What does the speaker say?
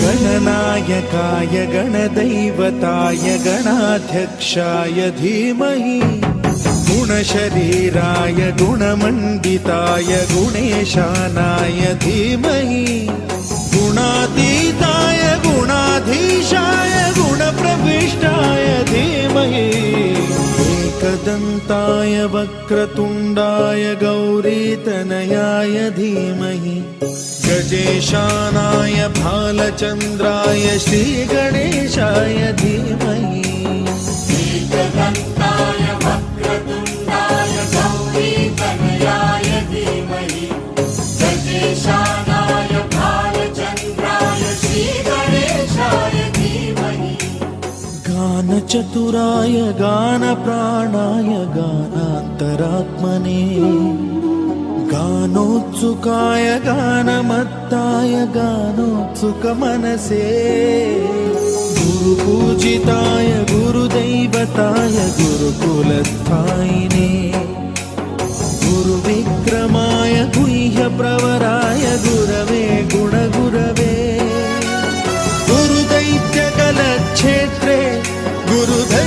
गणनायकाय गणदैवताय गणाध्यक्षाय धीमहि गुणशरीराय गुणमण्डिताय गुणेशानाय धीमहि गुणातीताय गुणाधीशाय गुणप्रविष्टाय धीमहि एकदन्ताय वक्रतुण्डाय गौरीतनयाय धीमहि गजेशानाय भालचन्द्राय श्रीगणेशाय धीमहि एकदन्ताय वक्रतुण्डाय गौरीतनयाय धीमहि गजेशानाय भालचन्द्राय श्रीगणेशाय धीमहि गानचतुराय गानप्राणाय गानान्तरात्मने गानोत्सुकाय गानमत्ताय गानोत्सुकमनसे गुरुपूजिताय गुरुदैवताय गुरुकुलस्थायिने गुरुविक्रमाय गुह्यप्रवराय गुरवे गुणगुरवे गुरुदैत्यकलक्षेत्रे गुरुदै